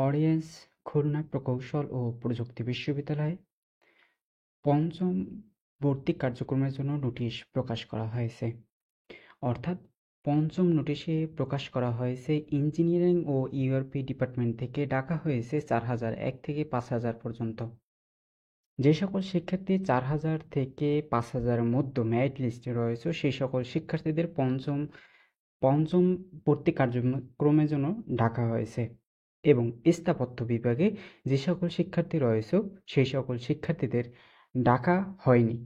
Audience Khulna প্রকৌশল ও প্রযুক্তি বিশ্ববিদ্যালয়ে পঞ্চম ভর্তি কার্যক্রমের জন্য নোটিশ প্রকাশ করা হয়েছে। অর্থাৎ পঞ্চম নোটিশে প্রকাশ করা হয়েছে ইঞ্জিনিয়ারিং ও ইউআরপি ডিপার্টমেন্ট থেকে ডাকা হয়েছে 4001 থেকে 5000 পর্যন্ত। যে সকল শিক্ষার্থী 4000 থেকে 5000 মধ্যে মেরিট লিস্টে রয়েছে সেই সকল শিক্ষার্থীদের পঞ্চম পঞ্চম ভর্তি কার্যক্রমের জন্য ডাকা হয়েছে এবং স্থাপত্য বিভাগে যে সকল শিক্ষার্থী রয়েছে সেই সকল শিক্ষার্থীদের ডাকা হয়নি।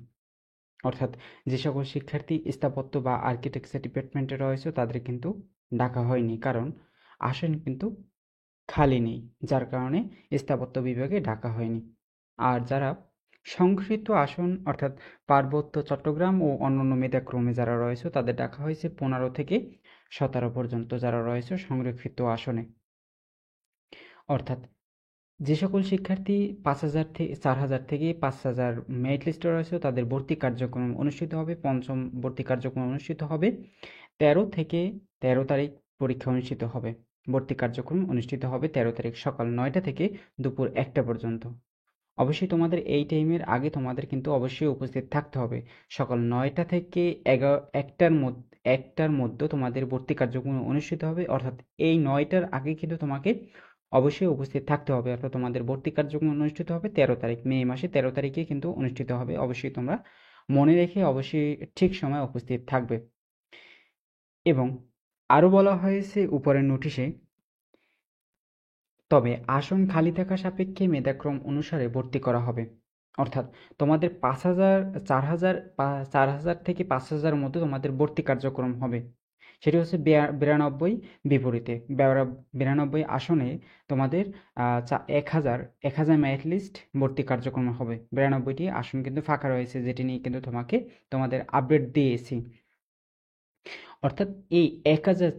অর্থাৎ যে সকল শিক্ষার্থী স্থাপত্য বা আর্কিটেকচার ডিপার্টমেন্টে রয়েছে তাদের কিন্তু ডাকা হয়নি, কারণ আসন কিন্তু খালি নেই, যার কারণে স্থাপত্য বিভাগে ডাকা হয়নি। আর যারা সংরক্ষিত আসন অর্থাৎ পার্বত্য চট্টগ্রাম ও অন্যান্য মেধাক্রমে যারা রয়েছে তাদের ডাকা হয়েছে 15 থেকে 17 পর্যন্ত যারা রয়েছে সংরক্ষিত আসনে। অর্থাৎ যে সকল শিক্ষার্থী 5000 থেকে 4000 থেকে 5000 মেরিট লিস্টে রয়েছে তাদের ভর্তি কার্যক্রম অনুষ্ঠিত হবে। পঞ্চম ভর্তি কার্যক্রম অনুষ্ঠিত হবে 13 থেকে 13 তারিখ। পরীক্ষা অনুষ্ঠিত হবে, ভর্তি কার্যক্রম অনুষ্ঠিত হবে 13 তারিখ সকাল 9টা থেকে দুপুর 1টা পর্যন্ত। অবশ্যই তোমাদের এই টাইমের আগে তোমাদের কিন্তু অবশ্যই উপস্থিত থাকতে হবে। সকাল 9টা থেকে 1টার মধ্যে তোমাদের ভর্তি কার্যক্রম অনুষ্ঠিত হবে। অর্থাৎ এই 9টার আগে কিন্তু তোমাকে অবশ্যই উপস্থিত থাকতে হবে। অর্থাৎ তোমাদের ভর্তি কার্যক্রম অনুষ্ঠিত হবে 13 তারিখ, মে মাসে 13 তারিখে কিন্তু অনুষ্ঠিত হবে। অবশ্যই তোমরা মনে রেখে অবশ্যই ঠিক সময় উপস্থিত থাকবে। এবং আরও বলা হয়েছে উপরের নোটিশে, তবে আসন খালি থাকা সাপেক্ষে মেধাক্রম অনুসারে ভর্তি করা হবে। অর্থাৎ তোমাদের 4000 থেকে 5000 মধ্যে তোমাদের ভর্তি কার্যক্রম হবে। সেটি হচ্ছে 92 বিপরীতে 92 আসনে তোমাদের 1000 মেরিট লিস্ট ভর্তি কার্যক্রম হবে। 92টি আসন কিন্তু ফাঁকা রয়েছে, যেটি নিয়ে কিন্তু তোমাদের আপডেট দিয়েছি। অর্থাৎ এই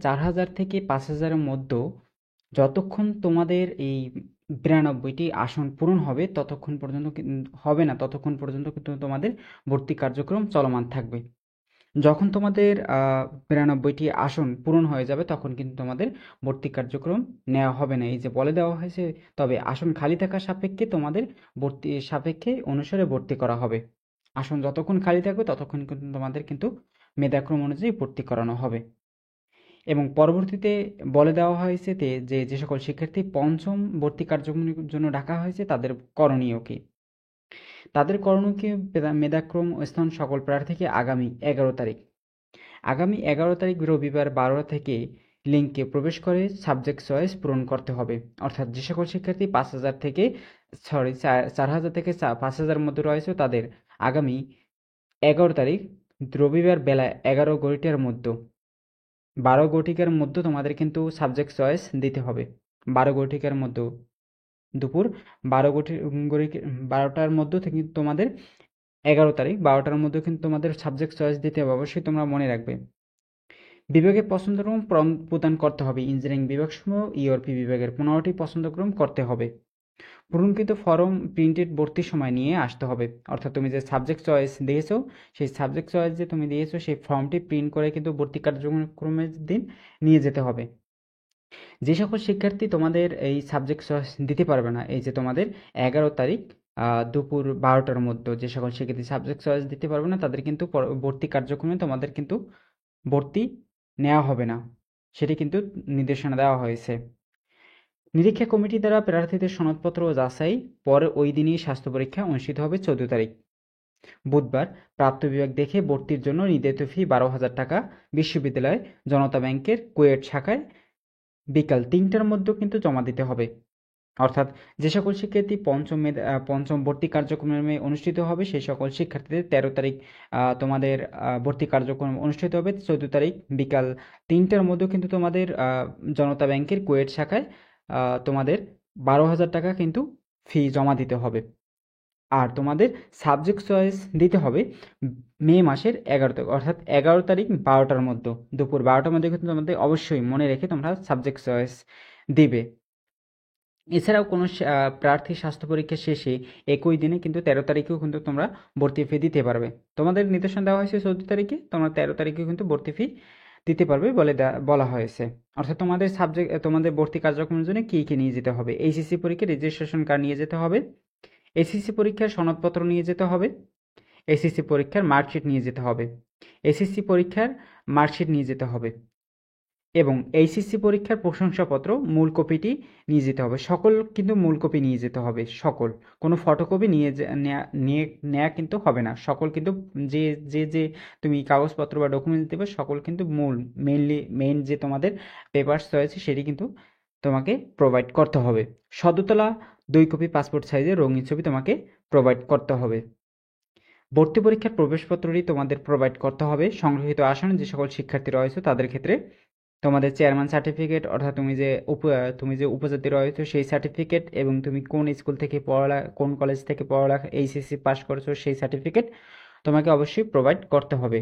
4000 থেকে 5000-এর মধ্যে যতক্ষণ তোমাদের এই 92টি আসন পূরণ হবে ততক্ষণ পর্যন্ত হবে না, ততক্ষণ পর্যন্ত কিন্তু তোমাদের ভর্তি কার্যক্রম চলমান থাকবে। যখন তোমাদের 92টি আসন পূরণ হয়ে যাবে তখন কিন্তু তোমাদের ভর্তি কার্যক্রম নেওয়া হবে না। এই যে বলে দেওয়া হয়েছে, তবে আসন খালি থাকা সাপেক্ষে তোমাদের ভর্তি সাপেক্ষে অনুসারে ভর্তি করা হবে। আসন যতক্ষণ খালি থাকবে ততক্ষণ কিন্তু তোমাদের কিন্তু মেধাক্রম অনুযায়ী ভর্তি করানো হবে। এবং পরবর্তীতে বলে দেওয়া হয়েছে যে সকল শিক্ষার্থী পঞ্চম ভর্তি কার্যক্রমের জন্য ডাকা হয়েছে তাদের করণীয় কি। তাদের করণীয় মেধাক্রম ও স্থান সকল প্রার্থীকে আগামী 11 তারিখ রবিবার 12টা থেকে লিঙ্কে প্রবেশ করে সাবজেক্ট চয়েস পূরণ করতে হবে। অর্থাৎ যে সকল শিক্ষার্থী 4000 থেকে 5000 মধ্যে রয়েছে তাদের আগামী 11 তারিখ রবিবার বেলা 11 মধ্যে 12 মধ্যে তোমাদের কিন্তু সাবজেক্ট চয়েস দিতে হবে। 12 মধ্যে দুপুর 12টার মধ্যে থেকে তোমাদের 11 তারিখ 12টার মধ্যে কিন্তু তোমাদের সাবজেক্ট চয়েস দিতে হবে। অবশ্যই তোমরা মনে রাখবে। বিভাগে পছন্দক্রম প্রদান করতে হবে। ইঞ্জিনিয়ারিং বিভাগ সমূহ ইউআরপি বিভাগের 15টি পছন্দক্রম করতে হবে। পূরণকৃত ফর্ম প্রিন্টেড ভর্তির সময় নিয়ে আসতে হবে। অর্থাৎ তুমি যে সাবজেক্ট চয়েস দিয়েছো সেই সাবজেক্ট চয়েস যে তুমি দিয়েছো সেই ফর্মটি প্রিন্ট করে কিন্তু ভর্তি কার্যক্রমের দিন নিয়ে যেতে হবে। যে সকল শিক্ষার্থী তোমাদের এই সাবজেক্ট চয়েস দিতে পারবে না, এই যে তোমাদের 11 তারিখ দুপুর 12টার মধ্যে যে সকল শিক্ষার্থী সাবজেক্ট চয়েস দিতে পারবে না তাদের কিন্তু ভর্তি কার্যক্রমে তোমাদের কিন্তু ভর্তি নেওয়া হবে না, সেটি কিন্তু নির্দেশনা দেওয়া হয়েছে। নিরীক্ষা কমিটি দ্বারা প্রার্থীদের সনদপত্র ও যাচাই পরে ওই দিনই স্বাস্থ্য পরীক্ষা অনুষ্ঠিত হবে 14 তারিখ বুধবার। প্রাপ্ত বিভাগ দেখে ভর্তির জন্য নির্ধারিত ফি 12,000 টাকা বিশ্ববিদ্যালয় জনতা ব্যাংকের কুয়েট শাখায় বিকাল 3টার মধ্যে কিন্তু জমা দিতে হবে। অর্থাৎ যে সকল শিক্ষার্থী পঞ্চম ভর্তি কার্যক্রমে অনুষ্ঠিত হবে সেই সকল শিক্ষার্থীদের 13 তারিখ তোমাদের ভর্তি কার্যক্রম অনুষ্ঠিত হবে। 14 তারিখ বিকাল 3টার মধ্যে কিন্তু তোমাদের জনতা ব্যাংকের কুয়েট শাখায় তোমাদের 12,000 টাকা কিন্তু ফি জমা দিতে হবে। আর তোমাদের সাবজেক্ট চয়েস দিতে হবে মে মাসের 11 তারিখ, অর্থাৎ 11 তারিখ 12টার মধ্যে দুপুর 12টার মধ্যে কিন্তু তোমাদের অবশ্যই মনে রেখে তোমরা সাবজেক্ট চয়েস দিবে। এছাড়াও কোনো প্রার্থী স্বাস্থ্য পরীক্ষা শেষে একই দিনে কিন্তু 13 তারিখেও কিন্তু তোমরা ভর্তি ফি দিতে পারবে। তোমাদের নির্দেশনা দেওয়া হয়েছে 14 তারিখে, তোমরা 13 তারিখে কিন্তু ভর্তি ফি দিতে পারবে বলে বলা হয়েছে। অর্থাৎ তোমাদের তোমাদের ভর্তি কার্যক্রমের জন্য কী কী নিয়ে যেতে হবে: এইচএসসি পরীক্ষার রেজিস্ট্রেশন কার্ড নিয়ে যেতে হবে, এসএসসি পরীক্ষার সনদপত্র নিয়ে যেতে হবে, এসএসসি পরীক্ষার মার্কশিট নিয়ে যেতে হবে, এসএসসি পরীক্ষার মার্কশিট নিয়ে যেতে হবে এবং এইচএসসি পরীক্ষার প্রশংসাপত্র মূল কপিটি নিয়ে যেতে হবে। সকল কিন্তু মূল কপি নিয়ে যেতে হবে, সকল। কোনো ফটোকপি নেওয়া কিন্তু হবে না। সকল কিন্তু যে যে যে তুমি কাগজপত্র বা ডকুমেন্টস দেবে সকল কিন্তু মেইন যে তোমাদের পেপারস রয়েছে সেটি কিন্তু তোমাকে প্রোভাইড করতে হবে। সদ্য 2 কপি পাসপোর্ট সাইজের রঙিন ছবি তোমাকে প্রোভাইড করতে হবে। ভর্তি পরীক্ষার প্রবেশপত্রটি তোমাদের প্রোভাইড করতে হবে। সংরক্ষিত আসনে যে সকল শিক্ষার্থী রয়েছে তাদের ক্ষেত্রে তোমাদের চেয়ারম্যান সার্টিফিকেট, অর্থাৎ তুমি যে উপজাতি রয়েছো সেই সার্টিফিকেট, এবং তুমি কোন স্কুল থেকে কোন কলেজ থেকে পড়ালেখা এইচএসসি পাস করেছো সেই সার্টিফিকেট তোমাকে অবশ্যই প্রোভাইড করতে হবে।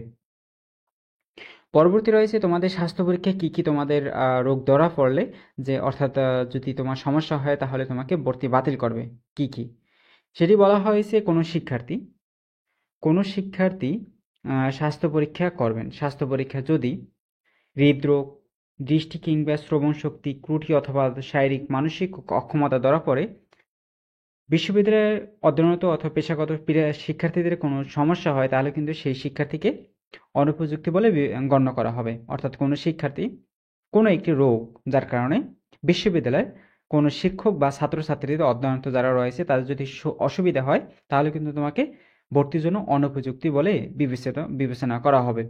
পরবর্তী রয়েছে তোমাদের স্বাস্থ্য পরীক্ষায় কী কী তোমাদের রোগ ধরা পড়লে, যে অর্থাৎ যদি তোমার সমস্যা হয় তাহলে তোমাকে ভর্তি বাতিল করবে কী কী, সেটি বলা হয়েছে। কোনো শিক্ষার্থী স্বাস্থ্য পরীক্ষা করবেন। স্বাস্থ্য পরীক্ষা যদি হৃদরোগ, দৃষ্টি কিংবা শ্রবণ শক্তি ত্রুটি অথবা শারীরিক মানসিক অক্ষমতা ধরা পড়ে, বিশ্ববিদ্যালয়ে অধ্যয়নরত অথবা পেশাগত শিক্ষার্থীদের কোনো সমস্যা হয় তাহলে কিন্তু সেই শিক্ষার্থীকে অনুপযুক্ত বলে গণ্য করা হবে। অর্থাৎ কোনো শিক্ষার্থী কোনো একটি রোগ যার কারণে বিশ্ববিদ্যালয়ের কোনো শিক্ষক বা ছাত্রছাত্রীদের অধ্যয়নরত যারা রয়েছে তাদের যদি অসুবিধা হয় তাহলে কিন্তু তোমাকে ভর্তির জন্য অনুপযুক্তি বলে বিবেচনা করা হবে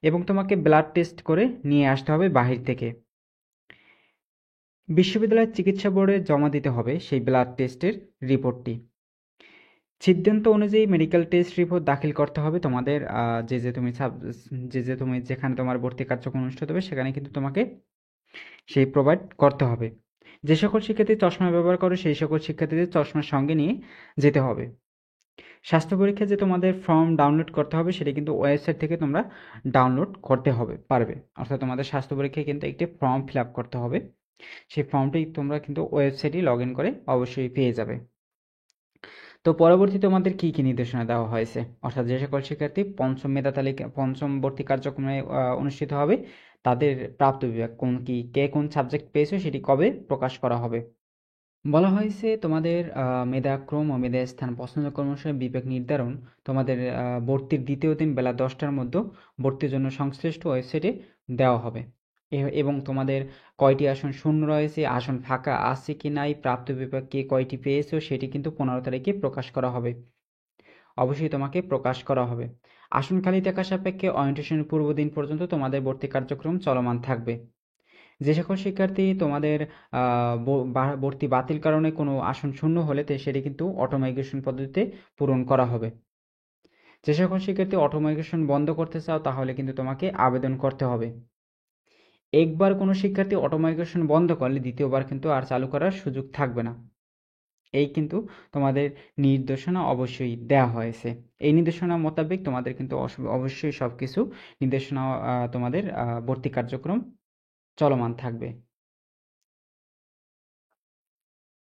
এবং তোমাকে ব্লাড টেস্ট করে নিয়ে আসতে হবে বাহির থেকে। বিশ্ববিদ্যালয়ের চিকিৎসা বোর্ডে জমা দিতে হবে সেই ব্লাড টেস্টের রিপোর্টটি। সিদ্ধান্ত অনুযায়ী মেডিকেল টেস্ট রিপোর্ট দাখিল করতে হবে তোমাদের যে তুমি যেখানে তোমার ভর্তি কার্যক্রম অনুষ্ঠিত হবে সেখানে কিন্তু তোমাকে সেই প্রোভাইড করতে হবে। যে সকল শিক্ষার্থী চশমা ব্যবহার করে সেই সকল শিক্ষার্থীদের চশমার সঙ্গে নিয়ে যেতে হবে। স্বাস্থ্য পরীক্ষা যে তোমাদের ফর্ম ডাউনলোড করতে হবে সেটা কিন্তু ওয়েবসাইট থেকে তোমরা ডাউনলোড করতে পারবে। অর্থাৎ তোমাদের স্বাস্থ্য পরীক্ষায় কিন্তু একটি ফর্ম ফিল আপ করতে হবে। সেই ফর্মটি তোমরা কিন্তু ওয়েবসাইটে লগ ইন করে অবশ্যই পেয়ে যাবে। তো পরবর্তী তোমাদের কী কী নির্দেশনা দেওয়া হয়েছে, অর্থাৎ যে সকল শিক্ষার্থী পঞ্চম ভর্তি কার্যক্রমে অনুষ্ঠিত হবে তাদের প্রাপ্ত বিভাগ কে কোন সাবজেক্ট পেয়েছো সেটি কবে প্রকাশ করা হবে। বলা হয়েছে তোমাদের মেধাক্রম ও মেধাস্থান পছন্দক্রম অনুসারে বিভাগ নির্ধারণ তোমাদের ভর্তির দ্বিতীয় দিন বেলা 10টার মধ্যে ভর্তির জন্য সংশ্লিষ্ট ওয়েবসাইটে দেওয়া হবে এবং তোমাদের কয়টি আসন শূন্য রয়েছে, আসন ফাঁকা আছে কি নাই, প্রাপ্ত বিভাগ কে কয়টি পেয়েছো সেটি কিন্তু 15 তারিখে প্রকাশ করা হবে। অবশ্যই তোমাকে প্রকাশ করা হবে। আসন খালি থাকা সাপেক্ষে ওরিয়েন্টেশনের পূর্ব দিন পর্যন্ত তোমাদের ভর্তি কার্যক্রম চলমান থাকবে। যে সকল শিক্ষার্থী তোমাদের ভর্তি বাতিল কারণে কোনো আসন শূন্য হলে সেটি কিন্তু অটো মাইগ্রেশন পদ্ধতিতে পূরণ করা হবে। যে সকল শিক্ষার্থী অটো মাইগ্রেশন বন্ধ করতে চাও তাহলে কিন্তু তোমাকে আবেদন করতে হবে। একবার কোনো শিক্ষার্থী অটো মাইগ্রেশন বন্ধ করলে দ্বিতীয়বার কিন্তু আর চালু করার সুযোগ থাকবে না। এই কিন্তু তোমাদের নির্দেশনা অবশ্যই দেওয়া হয়েছে। এই নির্দেশনা মোতাবেক তোমাদের কিন্তু অবশ্যই সব কিছু নির্দেশনা তোমাদের ভর্তি কার্যক্রম চলমান থাকবে।